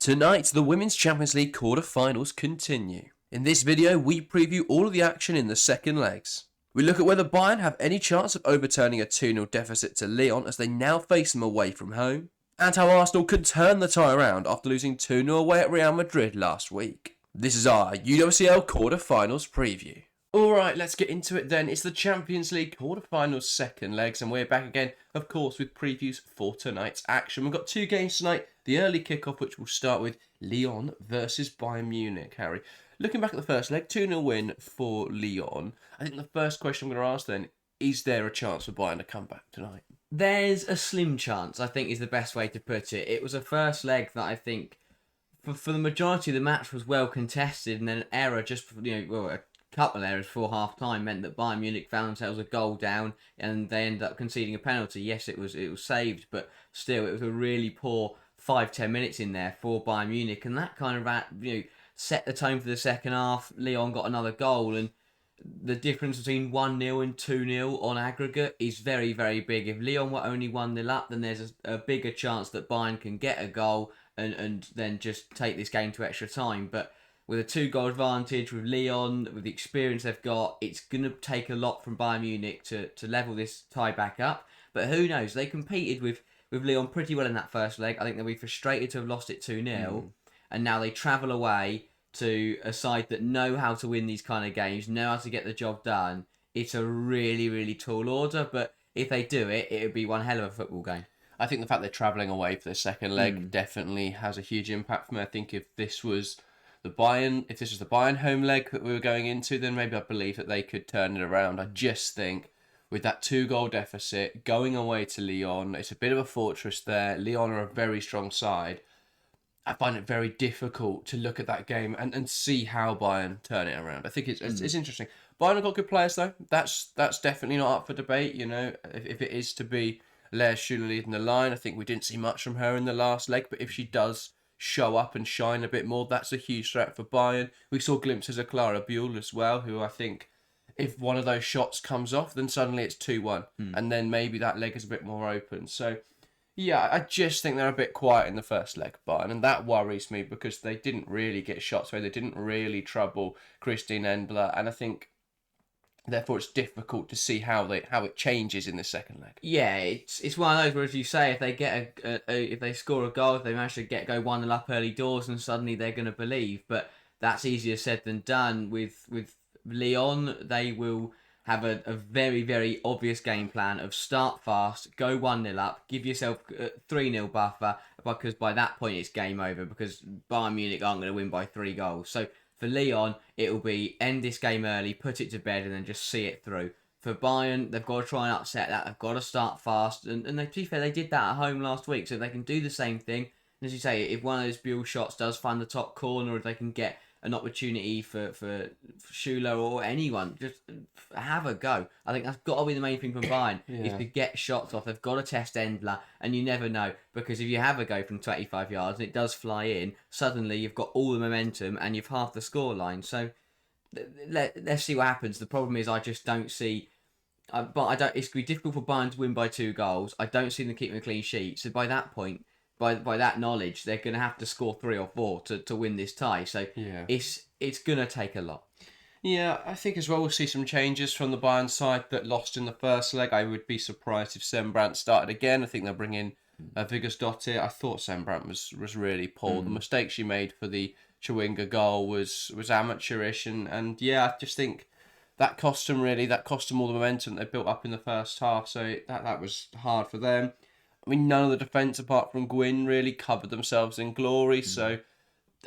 Tonight, the Women's Champions League quarter-finals continue. In this video, we preview all of the action in the second legs. We look at whether Bayern have any chance of overturning a 2-0 deficit to Lyon as they now face them away from home, and how Arsenal can turn the tie around after losing 2-0 away at Real Madrid last week. This is our UWCL quarter-finals preview. Alright, let's get into it then. It's the Champions League quarter-finals second legs, and we're back again, of course, with previews for tonight's action. We've got two games tonight. The early kickoff, which will start with Lyon versus Bayern Munich, Harry. Looking back at the first leg, 2-0 win for Lyon. I think the first question I'm going to ask then, is there a chance for Bayern to come back tonight? There's a slim chance, I think, is the best way to put it. It was a first leg that I think, for the majority of the match, was well contested, and then an error just, a couple of errors before half-time meant that Bayern Munich found themselves a goal down, and they ended up conceding a penalty. Yes, it was saved, but still, it was a really poor 5-10 minutes in there for Bayern Munich, and that kind of set the tone for the second half. Lyon got another goal, and the difference between 1-0 and 2-0 on aggregate is very, very big. If Lyon were only 1-0 up, then there's a bigger chance that Bayern can get a goal and then just take this game to extra time. But with a 2-goal advantage, with Lyon, with the experience they've got, it's going to take a lot from Bayern Munich to level this tie back up. But who knows? They competed with Lyon pretty well in that first leg. I think they'll be frustrated to have lost it 2-0. And now they travel away to a side that know how to win these kind of games, know how to get the job done. It's a really, really tall order, but if they do it, it would be one hell of a football game. I think the fact they're travelling away for the second leg definitely has a huge impact for me. I think if this was the Bayern home leg that we were going into, then maybe I believe that they could turn it around. I just think with that 2-goal deficit, going away to Lyon, it's a bit of a fortress there. Lyon are a very strong side. I find it very difficult to look at that game and see how Bayern turn it around. I think it's interesting. Bayern have got good players though. That's definitely not up for debate. If it is to be Lea Schüller leading the line, I think we didn't see much from her in the last leg. But if she does show up and shine a bit more, that's a huge threat for Bayern. We saw glimpses of Clara Buell as well, who I think, if one of those shots comes off, then suddenly it's 2-1. And then maybe that leg is a bit more open. So yeah, I just think they're a bit quiet in the first leg, Bayern, and that worries me because they didn't really get shots away. They didn't really trouble Christine Endler, and I think therefore it's difficult to see how it changes in the second leg. Yeah, it's one of those where, as you say, if they get if they score a goal, if they manage to go 1-0 up early doors, and suddenly they're going to believe. But that's easier said than done. With Lyon, they will have a very, very obvious game plan of start fast, go 1-0 up, give yourself a 3-0 buffer, because by that point it's game over, because Bayern Munich aren't going to win by 3 goals. So for Lyon, it'll be end this game early, put it to bed, and then just see it through. For Bayern, they've got to try and upset that. They've got to start fast. And to be fair, they did that at home last week, so they can do the same thing. And as you say, if one of those Buell shots does find the top corner, or if they can get an opportunity for Schüller or anyone, just have a go. I think that's got to be the main thing from Bayern, is to get shots off. They've got to test Endler, and you never know, because if you have a go from 25 yards and it does fly in, suddenly you've got all the momentum and you've halved the scoreline. So let's see what happens. The problem is I just don't see, but I don't. It's going to be difficult for Bayern to win by 2 goals. I don't see them keeping a clean sheet. So by that point, by that knowledge, they're going to have to score 3 or 4 to win this tie. So it's going to take a lot. Yeah, I think as well we'll see some changes from the Bayern side that lost in the first leg. I would be surprised if Sembrant started again. I think they'll bring in Viggersdottir. I thought Sembrant was really poor. The mistake she made for the Chawinga goal was amateurish, and yeah, I just think that cost them really. That cost them all the momentum they built up in the first half. So that was hard for them. I mean, none of the defence apart from Gwyn really covered themselves in glory. So,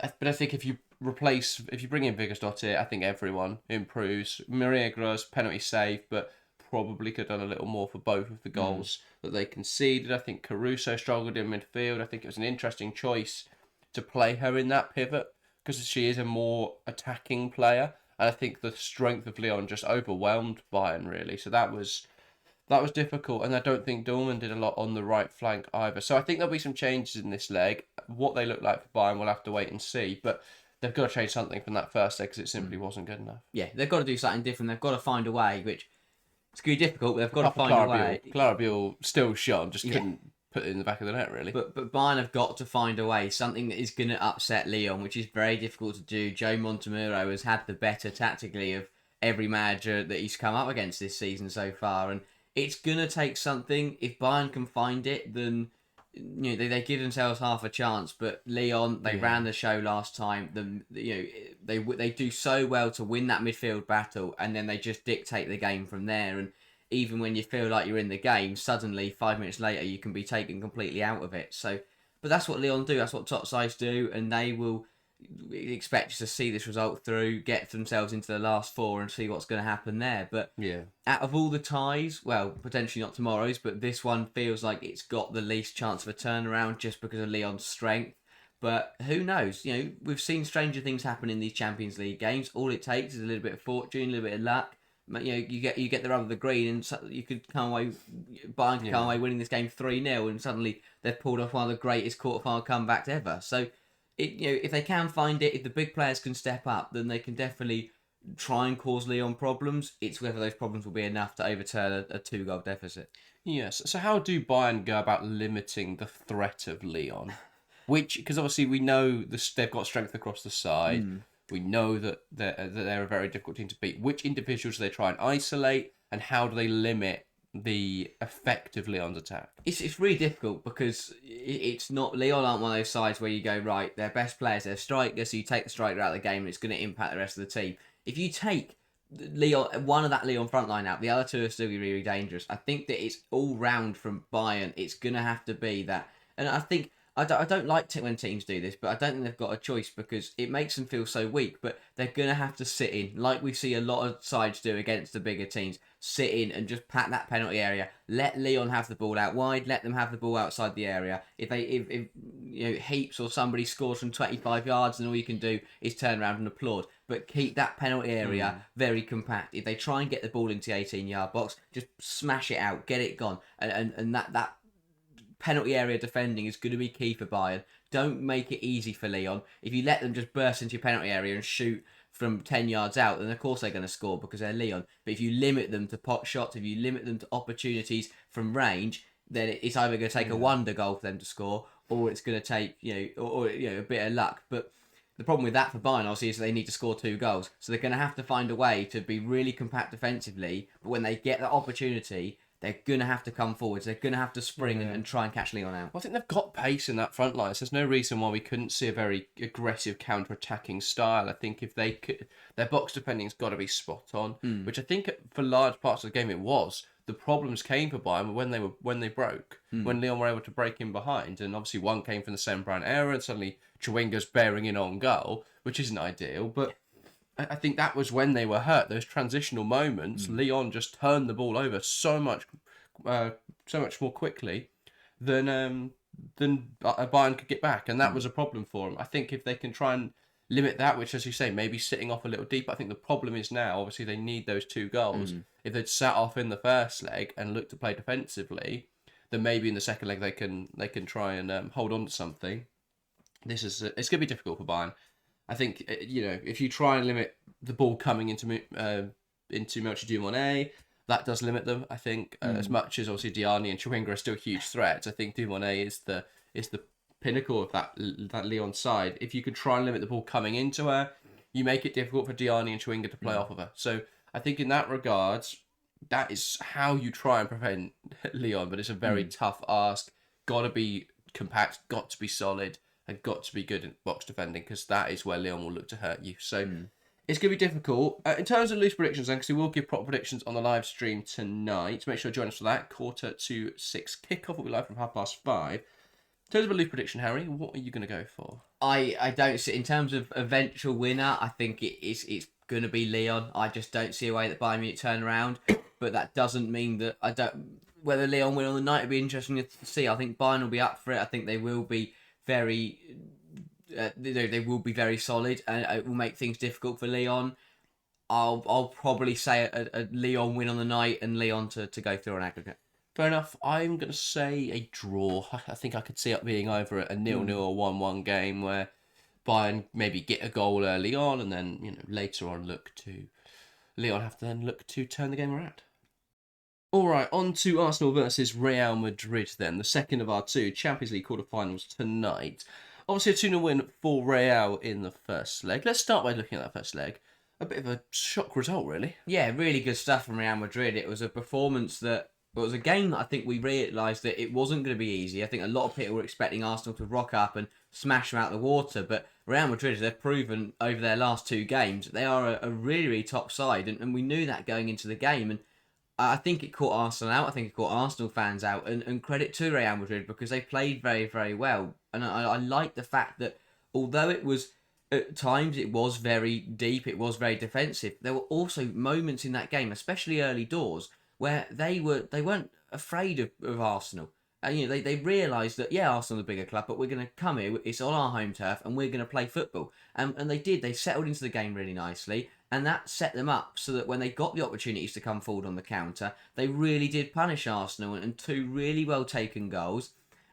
but I think if you bring in Viggersdottir, I think everyone improves. Maria Gross, penalty save, but probably could have done a little more for both of the goals that they conceded. I think Caruso struggled in midfield. I think it was an interesting choice to play her in that pivot because she is a more attacking player. And I think the strength of Lyon just overwhelmed Bayern, really. So that was difficult, and I don't think Dortmund did a lot on the right flank either. So I think there'll be some changes in this leg. What they look like for Bayern, we'll have to wait and see. But they've got to change something from that first leg because it simply wasn't good enough. Yeah, they've got to do something different. They've got to find a way, which it's going to be difficult, but they've got to find a way. Clara Buell still shot and just couldn't put it in the back of the net, really. But Bayern have got to find a way, something that is going to upset Lyon, which is very difficult to do. Joe Montemuro has had the better tactically of every manager that he's come up against this season so far, and it's going to take something. If Bayern can find it, then they give themselves half a chance. But Lyon, they ran the show last time. They do so well to win that midfield battle, and then they just dictate the game from there. And even when you feel like you're in the game, suddenly 5 minutes later you can be taken completely out of it. So, but that's what Lyon do. That's what top sides do, and they will expect to see this result through, get themselves into the last four, and see what's going to happen there. But out of all the ties, well, potentially not tomorrow's, but this one feels like it's got the least chance of a turnaround just because of Lyon's strength. But who knows? We've seen stranger things happen in these Champions League games. All it takes is a little bit of fortune, a little bit of luck. You get the rub of the green, and you could come away. Bayern could come away winning this game 3-0, and suddenly they've pulled off one of the greatest quarterfinal comebacks ever. So, if they can find it, if the big players can step up, then they can definitely try and cause Lyon problems. It's whether those problems will be enough to overturn a 2-goal deficit. Yes. So how do Bayern go about limiting the threat of Lyon? Because obviously we know they've got strength across the side. We know that they're a very difficult team to beat. Which individuals do they try and isolate, and how do they limit the effect of Lyon's attack? It's really difficult because it's not Lyon aren't one of those sides where you go, right, their best players, they're strikers, so you take the striker out of the game and it's going to impact the rest of the team. If you take one of that Lyon front line out, the other two are still really, really dangerous. I think that it's all round from Bayern. It's going to have to be that. And I think I don't like when teams do this, but I don't think they've got a choice because it makes them feel so weak. But they're going to have to sit in, like we see a lot of sides do against the bigger teams. Sit in and just pat that penalty area. Let Lyon have the ball out wide. Let them have the ball outside the area. If Heaps or somebody scores from 25 yards, then all you can do is turn around and applaud. But keep that penalty area very compact. If they try and get the ball into the 18-yard box, just smash it out, get it gone, and that penalty area defending is going to be key for Bayern. Don't make it easy for Lyon. If you let them just burst into your penalty area and shoot from 10 yards out, then of course they're going to score because they're Lyon. But if you limit them to pot shots, if you limit them to opportunities from range, then it's either going to take a wonder goal for them to score, or it's going to take a bit of luck. But the problem with that for Bayern, obviously, is they need to score 2 goals. So they're going to have to find a way to be really compact defensively. But when they get that opportunity, they're going to have to come forwards. They're going to have to spring and try and catch Lyon out. Well, I think they've got pace in that front line. So there's no reason why we couldn't see a very aggressive counter-attacking style. I think if they could, their box defending's got to be spot on, which I think for large parts of the game it was. The problems came for Bayern when they broke, when Lyon were able to break in behind, and obviously one came from the Sembrand error, and suddenly Chewinga's bearing in on goal, which isn't ideal, but I think that was when they were hurt. Those transitional moments, Lyon just turned the ball over so much more quickly than Bayern could get back, and that was a problem for them. I think if they can try and limit that, which, as you say, maybe sitting off a little deep. I think the problem is now, obviously, they need those 2 goals. If they'd sat off in the first leg and looked to play defensively, then maybe in the second leg they can try and hold on to something. It's going to be difficult for Bayern. I think if you try and limit the ball coming into Melchi Dumonet, that does limit them. I think as much as obviously Diani and Chewinga are still huge threats, I think Dumonet is the pinnacle of that Lyon side. If you could try and limit the ball coming into her, you make it difficult for Diani and Chewinga to play off of her. So I think in that regards, that is how you try and prevent Lyon. But it's a very tough ask. Got to be compact. Got to be solid. And got to be good at box defending, because that is where Lyon will look to hurt you. So it's going to be difficult. In terms of loose predictions, then, because we will give proper predictions on the live stream tonight. Make sure to join us for that. 5:45 kickoff will be live from 5:30. In terms of a loose prediction, Harry, what are you going to go for? I don't see, in terms of eventual winner, I think it's going to be Lyon. I just don't see a way that Bayern Munich turn around. But that doesn't mean that I don't. Whether Lyon win on the night will be interesting to see. I think Bayern will be up for it. I think they will be very solid, and it will make things difficult for Lyon. I'll probably say a Lyon win on the night and Lyon to go through on aggregate. Fair enough. I'm going to say a draw. I think I could see it being either a 0-0 or 1-1 game where Bayern maybe get a goal early on, and then Lyon have to then look to turn the game around. All right, on to Arsenal versus Real Madrid then, the second of our two Champions League quarterfinals tonight. Obviously, a 2-0 win for Real in the first leg. Let's start by looking at that first leg. A bit of a shock result, really. Yeah, really good stuff from Real Madrid. It was a performance that it was a game that I think we realised that it wasn't going to be easy. I think a lot of people were expecting Arsenal to rock up and smash them out of the water, but Real Madrid, they've proven over their last two games, they are a really, really top side, and we knew that going into the game. And I think it caught Arsenal out. I think it caught Arsenal fans out, and credit to Real Madrid because they played very, very well. And I like the fact that although it was at times it was very deep, it was very defensive. There were also moments in that game, especially early doors, where they weren't afraid of Arsenal. And they realised that Arsenal are the bigger club, but we're going to come here. It's on our home turf, and we're going to play football. And they did. They settled into the game really nicely, and that set them up so that when they got the opportunities to come forward on the counter, they really did punish Arsenal. And two really well taken goals.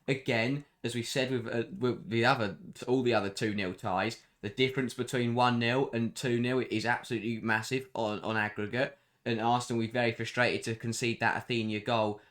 Again, as we said with the other all the other 2-0 ties, the difference between 1-0 and 2-0 is absolutely massive on aggregate. And Arsenal will be very frustrated to concede that Athena goal,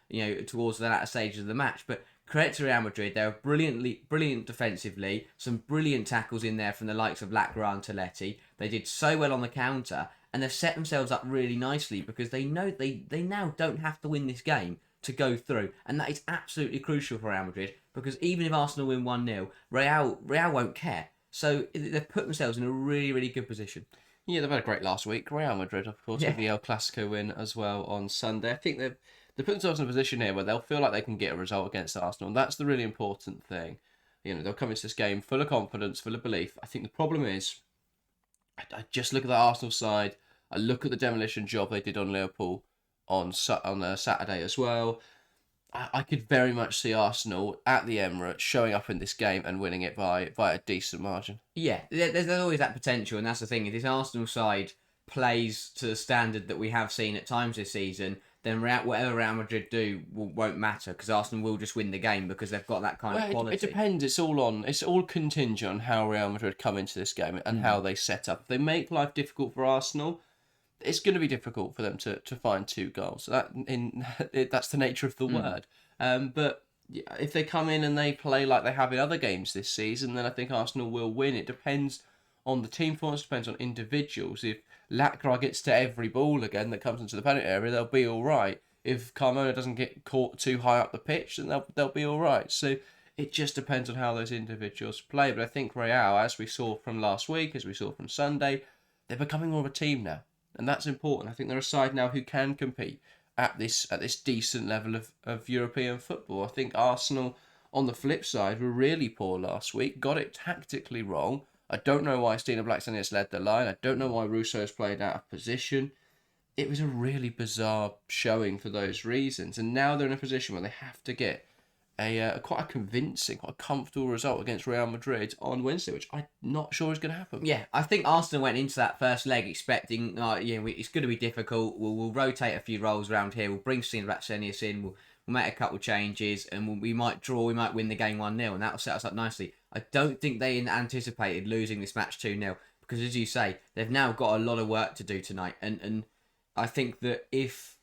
towards the latter stages of the match. But credit to Real Madrid, they were brilliant defensively. Some brilliant tackles in there from the likes of Lacra and Toletti. They did so well on the counter, and they've set themselves up really nicely because they know they now don't have to win this game to go through, and that is absolutely crucial for Real Madrid because even if Arsenal win 1-0, Real won't care. So they've put themselves in a really, really good position. Yeah, they've had a great last week. Real Madrid, of course, with the El Clasico win as well on Sunday. I think they've put themselves in a position here where they'll feel like they can get a result against Arsenal, and that's the really important thing. They'll come into this game full of confidence, full of belief. I think the problem is, I just look at the Arsenal side. I look at the demolition job they did on Liverpool on Saturday as well. I could very much see Arsenal at the Emirates showing up in this game and winning it by a decent margin. Yeah, there's always that potential, and that's the thing. If this Arsenal side plays to the standard that we have seen at times this season, then whatever Real Madrid do won't matter because Arsenal will just win the game because they've got that kind of quality. It depends. It's all contingent on how Real Madrid come into this game and how they set up. If they make life difficult for Arsenal, it's going to be difficult for them to find two goals. That's the nature of the word. But if they come in and they play like they have in other games this season, then I think Arsenal will win. It depends on the team performance, depends on individuals. If Lacra gets to every ball again that comes into the penalty area, they'll be all right. If Carmona doesn't get caught too high up the pitch, then they'll be all right. So it just depends on how those individuals play. But I think Real, as we saw from last week, as we saw from Sunday, they're becoming more of a team now. And that's important. I think they're a side now who can compete at this decent level of European football. I think Arsenal, on the flip side, were really poor last week. Got it tactically wrong. I don't know why Stina Blackstenius led the line. I don't know why Russo's played out of position. It was a really bizarre showing for those reasons. And now they're in a position where they have to get quite a convincing, quite a comfortable result against Real Madrid on Wednesday, which I'm not sure is going to happen. Yeah, I think Arsenal went into that first leg expecting, it's going to be difficult. We'll rotate a few roles around here. We'll bring Stina Blackstenius in. We'll make a couple of changes, and we might draw. We might win the game 1-0, and that'll set us up nicely. I don't think they anticipated losing this match 2-0 because, as you say, they've now got a lot of work to do tonight, and I think that if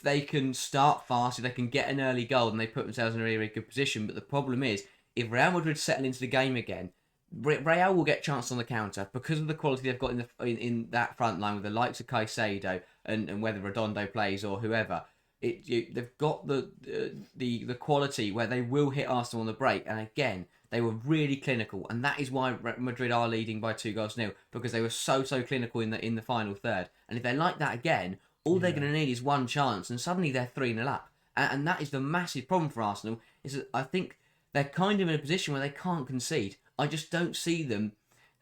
they can start fast, if they can get an early goal, then they put themselves in a really, really good position. But the problem is, if Real Madrid settle into the game again, Real will get chance on the counter because of the quality they've got in that front line with the likes of Caicedo and whether Redondo plays or whoever. They've got the quality where they will hit Arsenal on the break, and again they were really clinical, and that is why Madrid are leading by 2-0 because they were so clinical in the final third. And if they're like that again, all they're going to need is one chance, and suddenly they're 3-0 up. And that is the massive problem for Arsenal, is that I think they're kind of in a position where they can't concede. I just don't see them.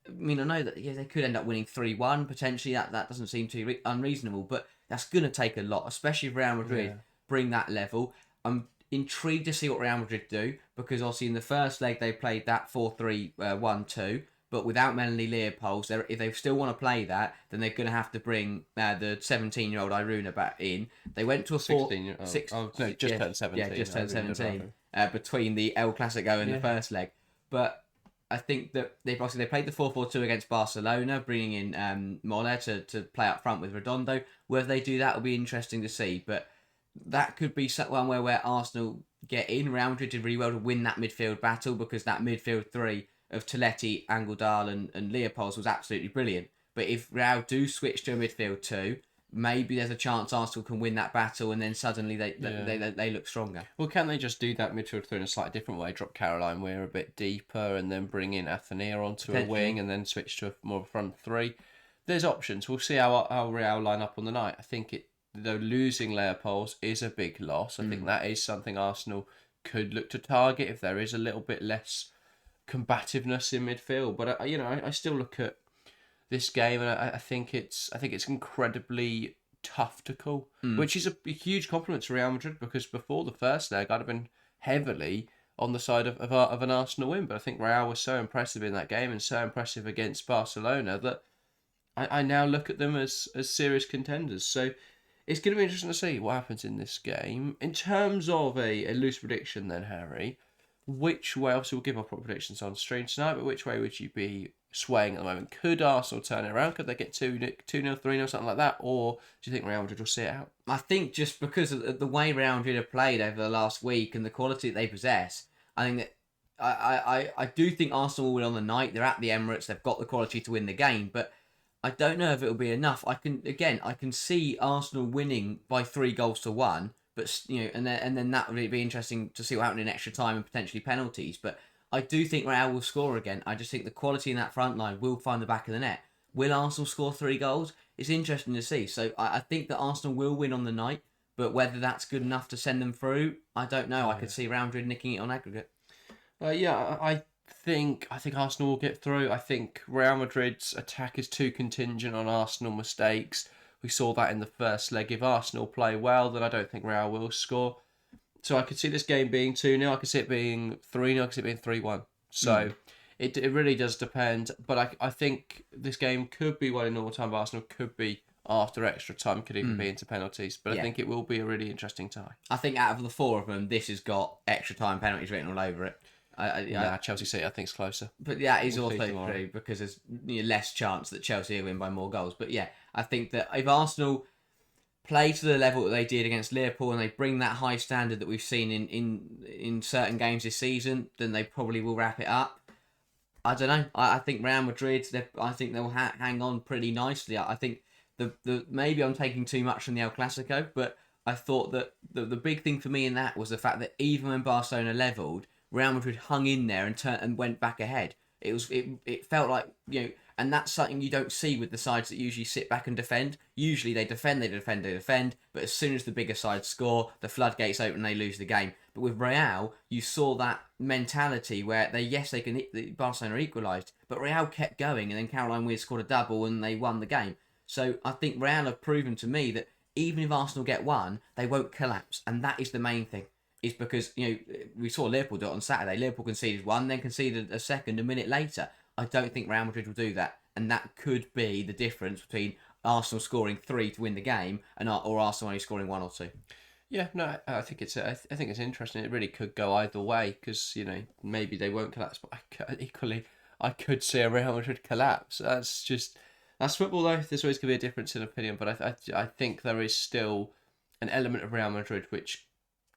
I mean, I know that they could end up winning 3-1, potentially. That doesn't seem too unreasonable, but that's going to take a lot, especially if Real Madrid bring that level. I'm intrigued to see what Real Madrid do, because obviously in the first leg they played that 4-3-1-2, but without Melanie Leopold, if they still want to play that, then they're going to have to bring the 17-year-old Iruna back in. They went to a 16-year-old. Turned 17. Yeah, just turned 17 between the El Clasico and the first leg. But I think that they played the 4-4-2 against Barcelona, bringing in Moller to play up front with Redondo. Whether they do that will be interesting to see. But that could be one where Arsenal get in. Real Madrid did really well to win that midfield battle because that midfield three of Toletti, Angeldal and Leopolds was absolutely brilliant. But if Real do switch to a midfield two, maybe there's a chance Arsenal can win that battle and then suddenly they look stronger. Well, can they just do that midfield three in a slightly different way? Drop Caroline Weir a bit deeper and then bring in Athenia onto a wing and then switch to more of a front three? There's options. We'll see how Real line up on the night. I think though losing Leopolds is a big loss. I think that is something Arsenal could look to target if there is a little bit less combativeness in midfield. But I still look at this game and I think it's incredibly tough to call, which is a huge compliment to Real Madrid because before the first leg I'd have been heavily on the side of an Arsenal win. But I think Real was so impressive in that game and so impressive against Barcelona that I now look at them as serious contenders. So it's going to be interesting to see what happens in this game. In terms of a loose prediction then, Harry, which way, obviously we'll give our proper predictions on stream tonight, but which way would you be swaying at the moment? Could Arsenal turn it around? Could they get 2-0, 3-0, something like that? Or do you think Real Madrid will see it out? I think just because of the way Real Madrid have played over the last week and the quality that they possess, I think that I do think Arsenal will win on the night. They're at the Emirates. They've got the quality to win the game, but I don't know if it'll be enough. I can see Arsenal winning by 3-1, but and then that would be interesting to see what happens in extra time and potentially penalties. But I do think Real will score again. I just think the quality in that front line will find the back of the net. Will Arsenal score 3 goals? It's interesting to see. So I think that Arsenal will win on the night, but whether that's good enough to send them through, I don't know. I could see Real Madrid nicking it on aggregate. I think Arsenal will get through. I think Real Madrid's attack is too contingent on Arsenal mistakes. We saw that in the first leg. If Arsenal play well, then I don't think Real will score. So I could see this game being 2-0. I could see it being 3-0. I could see it being 3-1. So it really does depend. But I think this game could be 1 in normal time. But Arsenal could be after extra time. Could even be into penalties. But I think it will be a really interesting tie. I think out of the 4 of them, this has got extra time penalties written all over it. Chelsea City I think is closer. But that is also true because there's less chance that Chelsea will win by more goals. But yeah, I think that if Arsenal play to the level that they did against Liverpool and they bring that high standard that we've seen in certain games this season, then they probably will wrap it up. I don't know. I think Real Madrid, I think they'll hang on pretty nicely. I think the maybe I'm taking too much from the El Clasico, but I thought that the big thing for me in that was the fact that even when Barcelona levelled, Real Madrid hung in there and went back ahead. It felt like, and that's something you don't see with the sides that usually sit back and defend. Usually they defend, but as soon as the bigger sides score, the floodgates open and they lose the game. But with Real, you saw that mentality where Barcelona equalised, but Real kept going and then Caroline Weir scored a double and they won the game. So I think Real have proven to me that even if Arsenal get one, they won't collapse, and that is the main thing. Is because, we saw Liverpool do it on Saturday. Liverpool conceded one, then conceded a second a minute later. I don't think Real Madrid will do that. And that could be the difference between Arsenal scoring 3 to win the game or Arsenal only scoring 1 or 2. Yeah, no, I think it's interesting. It really could go either way because, maybe they won't collapse. But I could see a Real Madrid collapse. That's football though. There's always going to be a difference in opinion. But I think there is still an element of Real Madrid which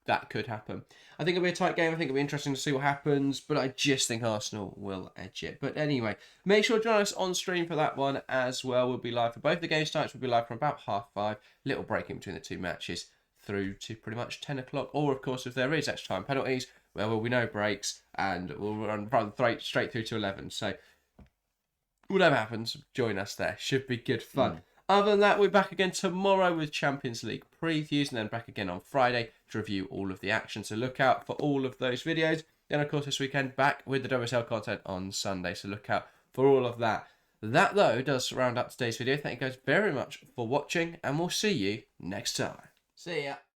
that could happen. I think it'll be a tight game. I think it'll be interesting to see what happens, but I just think Arsenal will edge it. But anyway, make sure to join us on stream for that one as well. We'll be live for both the games tonight. We'll be live from about 5:30. Little break in between the 2 matches through to pretty much 10 o'clock. Or, of course, if there is extra time penalties, well, there will be no breaks and we'll run straight through to 11. So, whatever happens, join us there. Should be good fun. Other than that, we're back again tomorrow with Champions League previews and then back again on Friday to review all of the action. So look out for all of those videos. Then, of course, this weekend back with the WSL content on Sunday. So look out for all of that. That, though, does round up today's video. Thank you guys very much for watching and we'll see you next time. See ya.